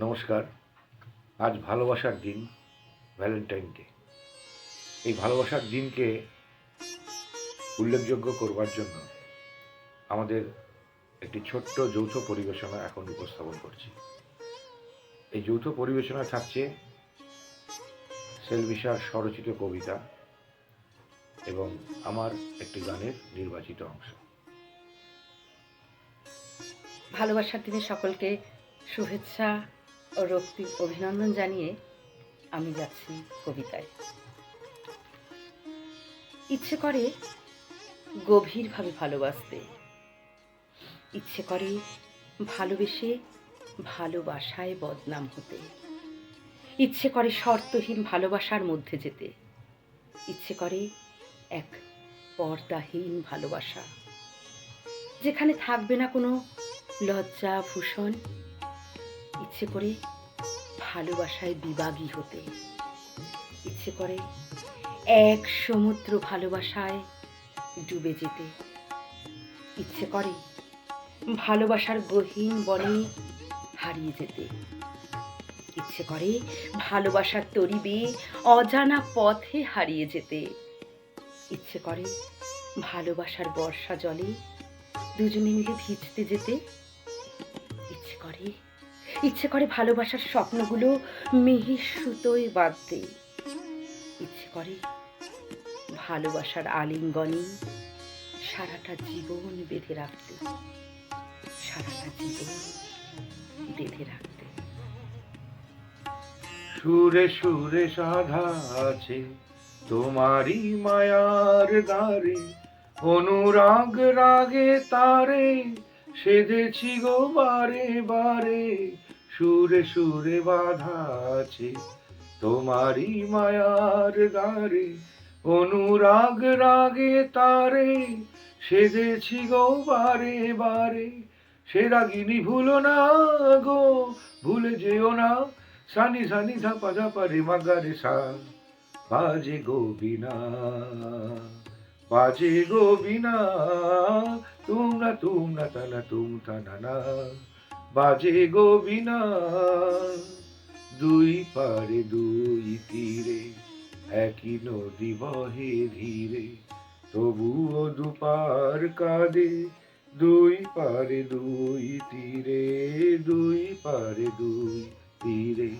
নমস্কার। আজ ভালোবাসার দিন, ভ্যালেন্টাইন ডে। এই ভালোবাসার দিনকে উল্লেখযোগ্য করবার জন্য আমাদের একটি ছোট্ট যৌথ পরিবেশনা এখন উপস্থাপন করছি। এই যৌথ পরিবেশনায় থাকছে সেলভিশার স্বরচিত কবিতা এবং আমার একটি গানের নির্বাচিত অংশ। ভালোবাসার দিনে সকলকে শুভেচ্ছা ও রক্তিম অভিনন্দন জানিয়ে আমি যাচ্ছি কবিতায়। ইচ্ছে করে গভীরভাবে ভালোবাসতে, ইচ্ছে করে ভালোবেসে ভালোবাসায় বদনাম হতে, ইচ্ছে করে শর্তহীন ভালোবাসার মধ্যে যেতে, ইচ্ছে করে এক পর্দাহীন ভালোবাসা, যেখানে থাকবে না কোনো লজ্জা ভূষণ। ইচ্ছে করে ভালোবাসায় বিভাগী হতে, ইচ্ছে করে এক সমুদ্র ভালোবাসায় ডুবে যেতে, ইচ্ছে করে ভালোবাসার গহীন বনে হারিয়ে যেতে, ইচ্ছে করে ভালোবাসার তরি বেয়ে অজানা পথে হারিয়ে যেতে, ইচ্ছে করে ভালোবাসার বর্ষা জলে দুজনে মিলে ভিজতে যেতে, ইচ্ছে করে ভালোবাসার স্বপ্নগুলো মিহির সুতোয় বাঁধতে, ইচ্ছে করে ভালোবাসার আলিঙ্গনে সারাটা জীবন বেঁধে রাখতে, সারাটা জীবন বেঁধে রাখতে। সুরে সুরে সাধা আছে তোমারই মায়ার গারে, অনুরাগ রাগে তারে সেধেছি গো বারে বারে। সুরে সুরে বাধা আছে তোমারই মায়ার গারে, অনুরাগ রাগে তারে সেধেছি গো বারে বারে। সে রাগিনী ভুলো না গো, ভুলে যেও না, সানি সানি ধাপা ধাপা রে মাগারে সা। বাজে গো বিনা, বাজে গো বিনা, তুম না তানা তুম তানা না, বাজে গো বিনা। দুই পারে দুই তীরে একই নদী বহে ধীরে, তবুও দুপার কাঁদে। দুই পারে দুই তীরে, দুই পারে দুই তীরে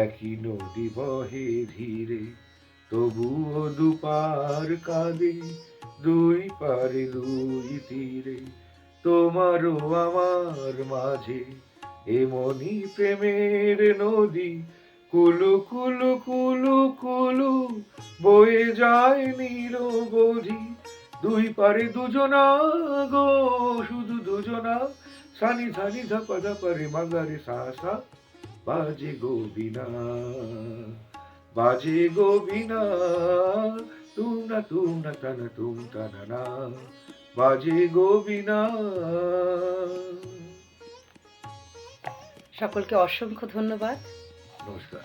একই নদী বহে ধীরে, তবুও দুপার কাঁদে। দুই পারে দুই তীরে তোমারও আমার মাঝে এমনি প্রেমের নদী, কুলু কুলু কুলু কুলু বয়ে যায় নিরবধি। দুই পারে দুজনা গো, শুধু দুজনা, সানি সানি ধাপা ধাপা রে মাগারে সা সা। বাজে গো বিনা, বাজে গো বিনা, তুম না তানা তুম তানা না, বাজে গো বিনা। সকলকে অসংখ্য ধন্যবাদ। নমস্কার।